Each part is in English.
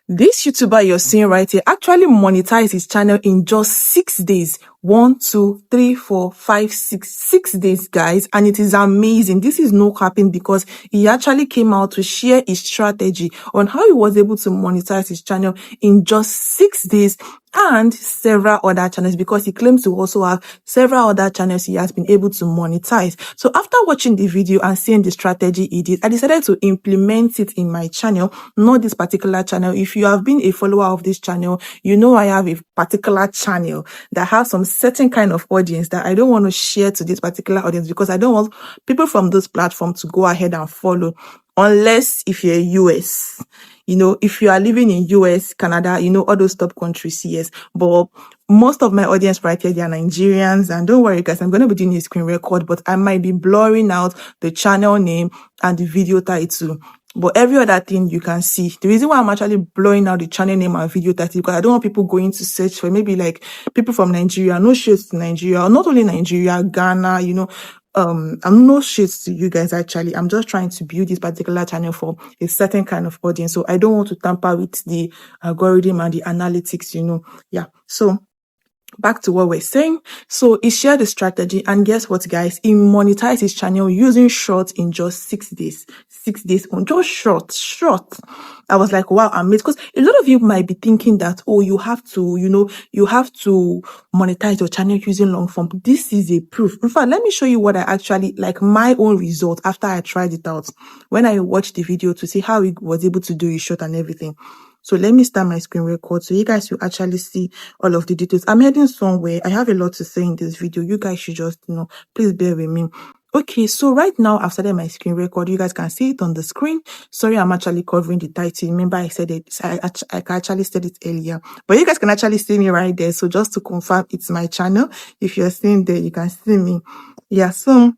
This YouTuber you're seeing right here actually monetized his channel in just 6 days. 1, 2, 3, 4, 5, 6, 6 days, guys. And it is amazing. This is no capping because he actually came out to share his strategy on how he was able to monetize his channel in just 6 days and several other channels, because he claims to also have several other channels he has been able to monetize. So after watching the video and seeing the strategy he did, I decided to implement it in my channel, not this particular channel. If you have been a follower of this channel, you know I have a particular channel that has some certain kind of audience that I don't want to share to this particular audience, because I don't want people from this platform to go ahead and follow, unless if you're US. If you are living in US, Canada, all those top countries, yes. But most of my audience right here, they are Nigerians. And don't worry, guys, I'm going to be doing a screen record, but I might be blurring out the channel name and the video title. But every other thing you can see. The reason why I'm actually blowing out the channel name and video title, because I don't want people going to search for maybe like people from Nigeria, no shades to Nigeria, or not only Nigeria, Ghana, I'm no shades to you guys actually. I'm just trying to build this particular channel for a certain kind of audience. So I don't want to tamper with the algorithm and the analytics, Yeah. So back to what we're saying. So he shared the strategy, and guess what, guys? He monetized his channel using shorts in just 6 days. 6 days on just short. I was like, wow, amazed. Because a lot of you might be thinking that, oh, you have to monetize your channel using long form. This is a proof. In fact, let me show you what I actually, like my own result after I tried it out. When I watched the video to see how he was able to do his short and everything. So let me start my screen record so you guys will actually see all of the details. I'm heading somewhere. I have a lot to say in this video. You guys should just, please bear with me. Okay, so right now I've started my screen record. You guys can see it on the screen. Sorry, I'm actually covering the title. Remember I said it, I actually said it earlier. But you guys can actually see me right there. So just to confirm, it's my channel. If you're seeing there, you can see me. Yeah, so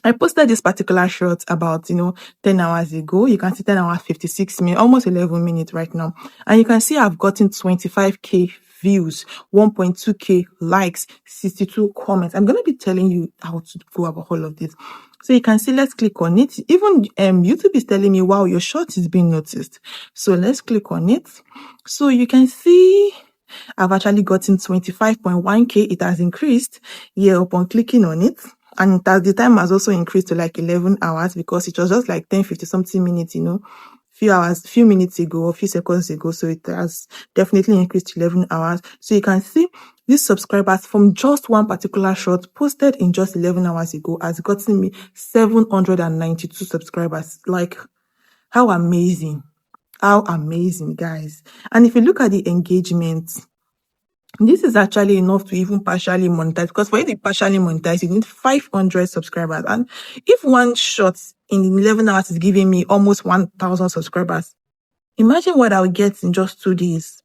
I posted this particular shot about, 10 hours ago. You can see 10 hours, 56 minutes, almost 11 minutes right now. And you can see I've gotten 25K views, 1.2K likes, 62 comments. I'm going to be telling you how to go about all of this. So you can see, let's click on it. Even YouTube is telling me, wow, your shot is being noticed. So let's click on it. So you can see I've actually gotten 25.1K. It has increased here upon clicking on it. And the time has also increased to like 11 hours because it was just like 10:50 something minutes, few minutes ago, a few seconds ago. So it has definitely increased to 11 hours. So you can see these subscribers from just one particular shot posted in just 11 hours ago has gotten me 792 subscribers. Like, how amazing. How amazing, guys. And if you look at the engagement, this is actually enough to even partially monetize, because for you to partially monetize, you need 500 subscribers. And if one shot in 11 hours is giving me almost 1,000 subscribers, imagine what I'll get in just 2 days.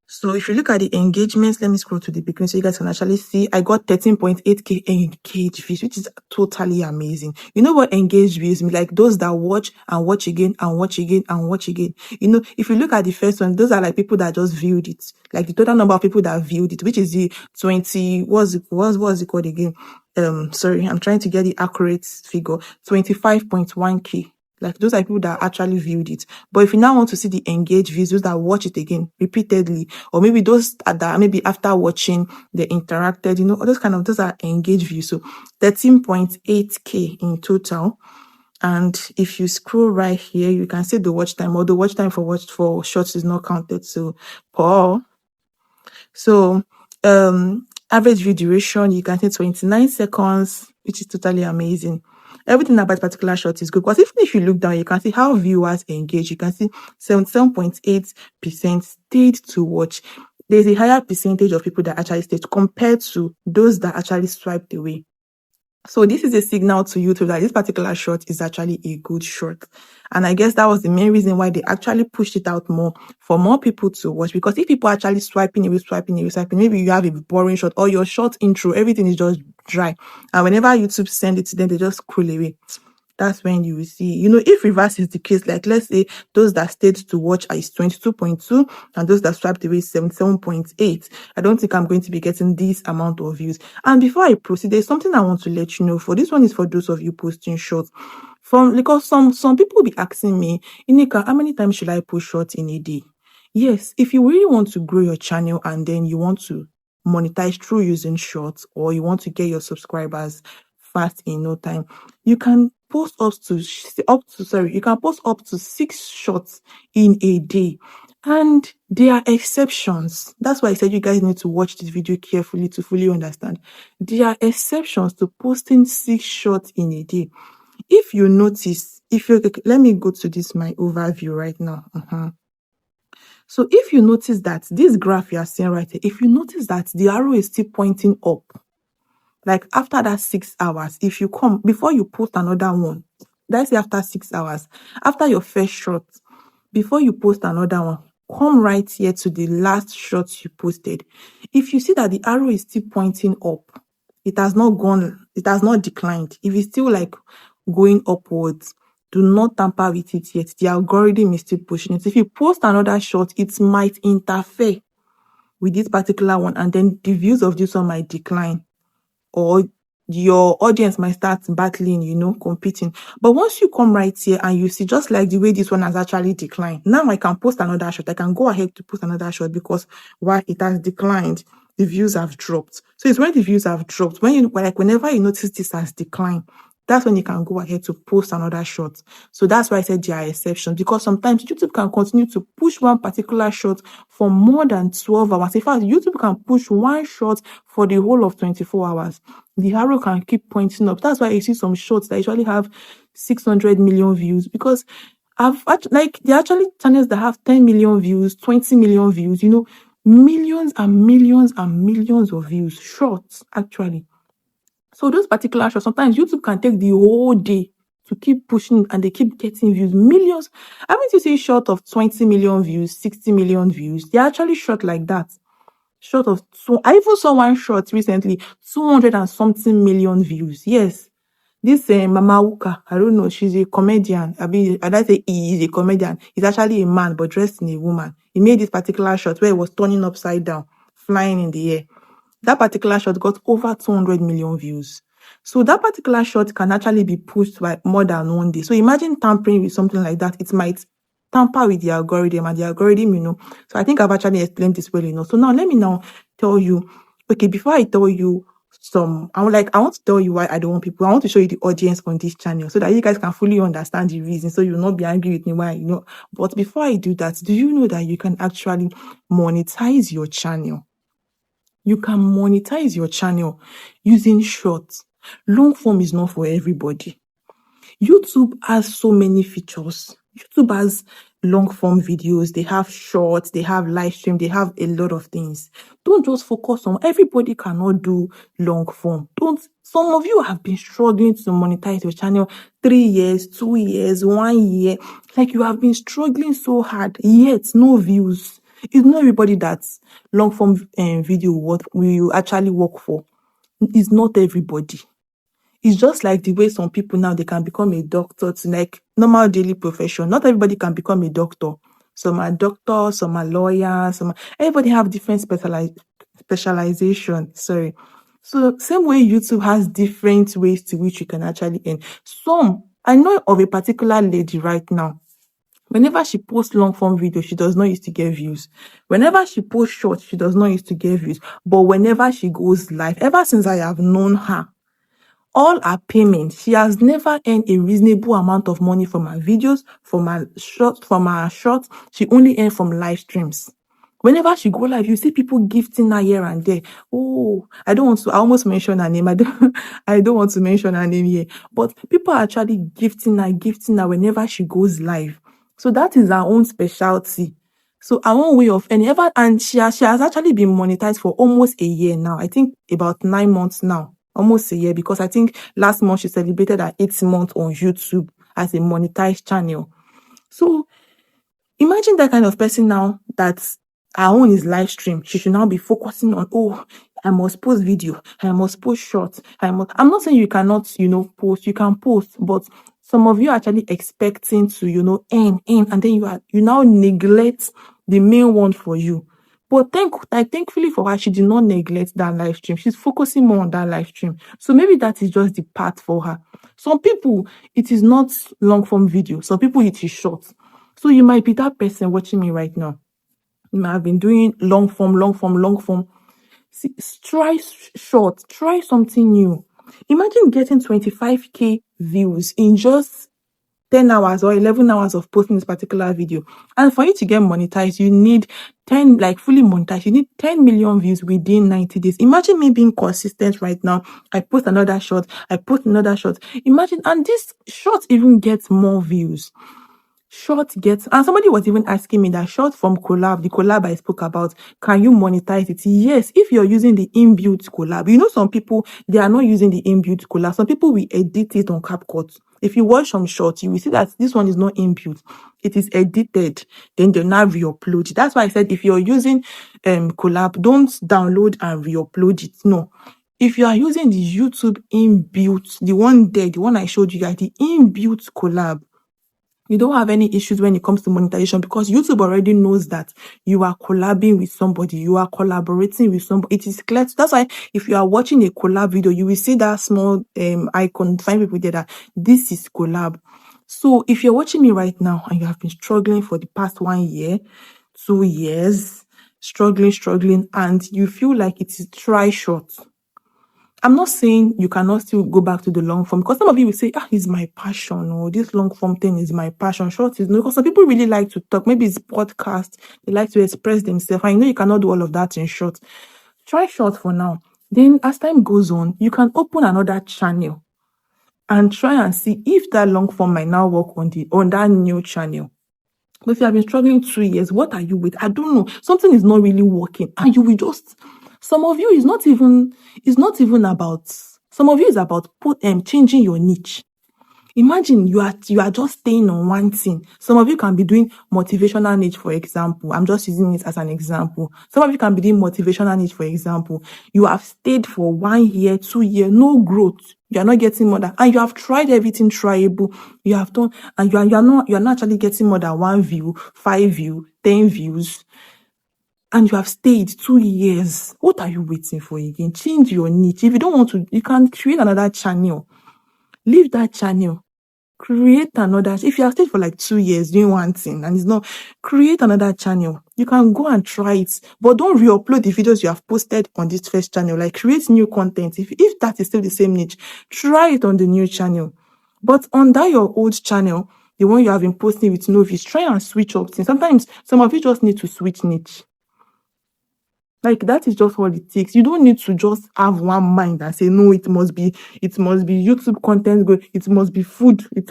So if you look at the engagements, let me scroll to the beginning so you guys can actually see I got 13.8K engaged views, which is totally amazing. You know what engaged views mean? Like those that watch and watch again and watch again and watch again. If you look at the first one, those are like people that just viewed it. Like the total number of people that viewed it, which is the 20, what's it called again? Sorry, I'm trying to get the accurate figure. 25.1K. Like those are people that actually viewed it. But if you now want to see the engaged views, those that watch it again repeatedly, or maybe those that maybe after watching they interacted, those are engaged views. So 13.8K in total. And if you scroll right here, you can see the watch time, or the watch time for shorts is not counted. So average view duration, you can see 29 seconds, which is totally amazing. Everything about particular shot is good, because even if you look down, you can see how viewers engage. You can see 77.8% stayed to watch. There's a higher percentage of people that actually stayed compared to those that actually swiped away. So this is a signal to YouTube that this particular shot is actually a good shot. And I guess that was the main reason why they actually pushed it out more, for more people to watch. Because if people are actually swiping away, maybe you have a boring shot, or your short intro, everything is just dry. And whenever YouTube send it to them, they just scroll away. That's when you will see, if reverse is the case, like let's say those that stayed to watch is 22.2 and those that swiped away is 77.8. I don't think I'm going to be getting this amount of views. And before I proceed, there's something I want to let you know. For this one is for those of you posting shorts. Because some people will be asking me, Nneka, how many times should I post shorts in a day? Yes, if you really want to grow your channel and then you want to monetize through using shorts, or you want to get your subscribers fast in no time, you can post you can post up to 6 shorts in a day. And there are exceptions. That's why I said you guys need to watch this video carefully to fully understand. There are exceptions to posting 6 shorts in a day. If you notice, let me go to this my overview right now. So if you notice that this graph you are seeing right here, if you notice that the arrow is still pointing up, like after that 6 hours, if you come before you post another one, let's say after 6 hours, after your first shot, before you post another one, come right here to the last shot you posted. If you see that the arrow is still pointing up, it has not declined. If it's still like going upwards, do not tamper with it yet. The algorithm is still pushing it. If you post another shot, it might interfere with this particular one, and then the views of this one might decline, or your audience might start battling, competing. But once you come right here and you see, just like the way this one has actually declined, now I can post another shot. I can go ahead to post another shot, because while it has declined, the views have dropped. So it's when the views have dropped, whenever you notice this has declined, that's when you can go ahead to post another shot. So that's why I said there are exceptions, because sometimes YouTube can continue to push one particular shot for more than 12 hours. In fact, YouTube can push one shot for the whole of 24 hours. The arrow can keep pointing up. That's why you see some shorts that usually have 600 million views, because there are actually channels that have 10 million views, 20 million views, millions and millions and millions of views, shorts actually. So those particular shows, sometimes YouTube can take the whole day to keep pushing, and they keep getting views, millions. Haven't you seen short of 20 million views, 60 million views? They're actually short like that. I even saw one short recently, 200 and something million views. Yes. This Mama Uka, I don't know, she's a comedian. I don't say he is a comedian. He's actually a man, but dressed in a woman. He made this particular shot where he was turning upside down, flying in the air. That particular shot got over 200 million views. So that particular shot can actually be pushed by more than one day. So imagine tampering with something like that. It might tamper with the algorithm, and the algorithm, So I think I've actually explained this well enough. So now let me now tell you, okay, before I tell you I want to tell you why I don't want people. I want to show you the audience on this channel so that you guys can fully understand the reason. So you'll not be angry with me why, But before I do that, do you know that you can actually monetize your channel? You can monetize your channel using shorts. Long form is not for everybody. YouTube has so many features. YouTube has long form videos, they have shorts, they have live stream, they have a lot of things. Don't just focus on everybody cannot do long form. Some of you have been struggling to monetize your channel 3 years, 2 years, 1 year. Like you have been struggling so hard, yet no views. It's not everybody that's long form video what will actually work for. It's not everybody. It's just like the way some people now, they can become a doctor to like normal daily profession. Not everybody can become a doctor. Some are doctors, some are lawyers, everybody have different specialization. Sorry. So same way YouTube has different ways to which you can actually earn. I know of a particular lady right now. Whenever she posts long form videos, she does not used to get views. Whenever she posts shorts, she does not used to get views. But whenever she goes live, ever since I have known her, all her payments, she has never earned a reasonable amount of money from her videos, from her shorts. She only earned from live streams. Whenever she go live, you see people gifting her here and there. Oh, I almost mention her name. I don't want to mention her name here. But people are actually gifting her whenever she goes live. So that is her own specialty. So our own way of earning, and she has actually been monetized for almost a year now. I think about 9 months now. Almost a year, because I think last month she celebrated her 8th month on YouTube as a monetized channel. So imagine that kind of person now that her own is live stream. She should now be focusing on, I must post video, I must post shorts. I'm not saying you cannot, post. You can post, but some of you are actually expecting to, earn, and then you now neglect the main one for you. But thankfully for her, she did not neglect that live stream. She's focusing more on that live stream. So maybe that is just the path for her. Some people, it is not long form video. Some people, it is short. So you might be that person watching me right now. I've been doing long form. See, try short, try something new. Imagine getting 25K views in just 10 hours or 11 hours of posting this particular video. And for you to get monetized, you need 10, like fully monetized, you need 10 million views within 90 days. Imagine me being consistent right now. I post another short, I post another short. Imagine, and this short even gets more views. Short gets, and somebody was even asking me that short from collab, the collab I spoke about, can you monetize it? Yes, if you're using the inbuilt collab. You know, some people, they are not using the inbuilt collab. Some people will edit it on CapCut. If you watch some shorts, you will see that this one is not inbuilt. It is edited. Then they'll now re-upload it. That's why I said if you're using collab, don't download and re-upload it. No. If you are using the YouTube inbuilt, the one there, the one I showed you guys, the inbuilt collab, you don't have any issues when it comes to monetization because YouTube already knows that you are collabing with somebody, you are collaborating with somebody. It is clear. That's why if you are watching a collab video, you will see that small icon, find people there that this is collab. So if you're watching me right now and you have been struggling for the past 1 year, 2 years, struggling, and you feel like it is try short, I'm not saying you cannot still go back to the long form because some of you will say, it's my passion, or this long form thing is my passion. Short is no, because some people really like to talk. Maybe it's podcast. They like to express themselves. I know you cannot do all of that in short. Try short for now. Then as time goes on, you can open another channel and try and see if that long form might now work on that new channel. But if you have been struggling 2 years, what are you with? I don't know. Something is not really working. And you will just, some of you is not even about, some of you is about changing your niche. Imagine you are just staying on one thing. Some of you can be doing motivational niche, for example. I'm just using it as an example. Some of you can be doing motivational niche, for example. You have stayed for 1 year, 2 years, no growth. You are not getting more than, and you have tried everything tryable. You have done, and you are not actually getting more than 1 view, 5 view, 10 views. And you have stayed 2 years. What are you waiting for again? Change your niche. If you don't want to, you can create another channel. Leave that channel. Create another. If you have stayed for like 2 years doing one thing and it's not, create another channel. You can go and try it, but don't re-upload the videos you have posted on this first channel. Like, create new content. If that is still the same niche, try it on the new channel. But on that your old channel, the one you have been posting with no views, try and switch up things. Sometimes some of you just need to switch niche. Like, that is just what it takes. You don't need to just have one mind and say, no, it must be YouTube content. It must be food. I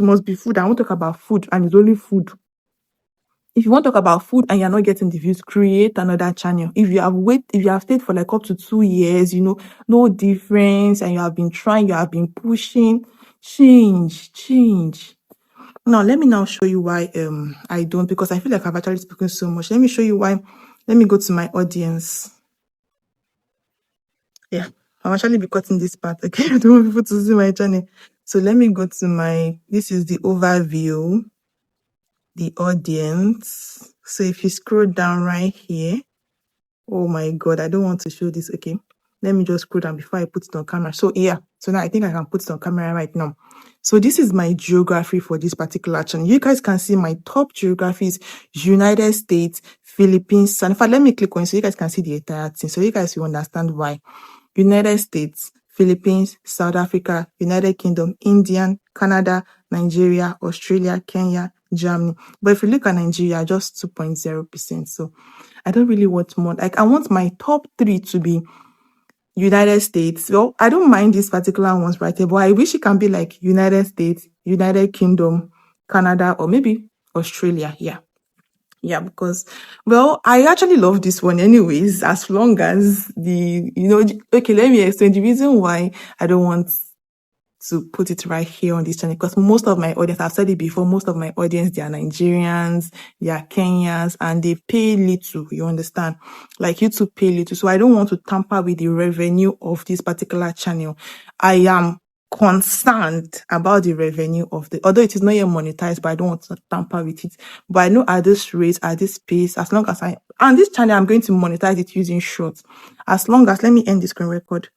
want to talk about food and it's only food. If you want to talk about food and you're not getting the views, create another channel. If you have stayed for like up to 2 years, no difference, and you have been trying, you have been pushing, change. Now, let me now show you why I don't, because I feel like I've actually spoken so much. Let me show you why. Let me go to my audience. Yeah, I'll actually be cutting this part, okay? I don't want people to see my channel. So let me go to this is the overview, the audience. So if you scroll down right here, oh my God, I don't want to show this, okay? Let me just scroll down before I put it on camera. So yeah, so now I think I can put it on camera right now. So this is my geography for this particular channel. You guys can see my top geographies: United States, Philippines. And in fact, let me click on it so you guys can see the entire thing. So you guys will understand why. United States, Philippines, South Africa, United Kingdom, India, Canada, Nigeria, Australia, Kenya, Germany. But if you look at Nigeria, just 2.0%. So I don't really want more. Like, I want my top 3 to be United States. Well, I don't mind these particular ones right here, but I wish it can be like United States, United Kingdom, Canada, or maybe Australia. Yeah, because, well, I actually love this one anyways, as long as okay, let me explain the reason why I don't want to put it right here on this channel, because most of my audience, I've said it before, most of my audience, they are Nigerians, they are Kenyans, and they pay little, you understand? Like, YouTube pay little, so I don't want to tamper with the revenue of this particular channel. I am concerned about the revenue although it is not yet monetized, but I don't want to tamper with it. But I know at this rate, at this pace, as long as and this channel, I'm going to monetize it using shorts. As long as, let me end the screen record.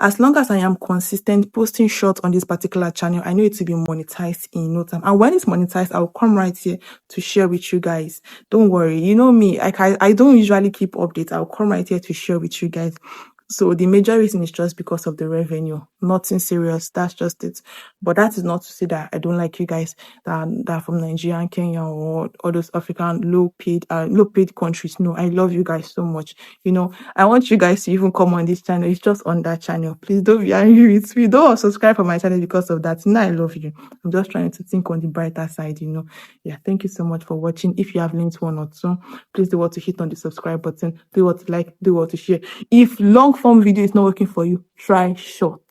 as long as I am consistent posting short on this particular channel, I know it will be monetized in no time. And when it's monetized, I'll come right here to share with you guys. Don't worry. You know me, I don't usually keep updates. I'll come right here to share with you guys. So the major reason is just because of the revenue. Nothing serious. That's just it. But that is not to say that I don't like you guys that are from Nigeria and Kenya or all those African low paid countries. No, I love you guys so much. You know, I want you guys to even come on this channel. It's just on that channel. Please don't be angry with me. Don't subscribe for my channel because of that. No, I love you. I'm just trying to think on the brighter side, you know. Yeah, thank you so much for watching. If you have learned one or two, please do what to hit on the subscribe button. Do what to like, do what to share. If long form video is not working for you, try short.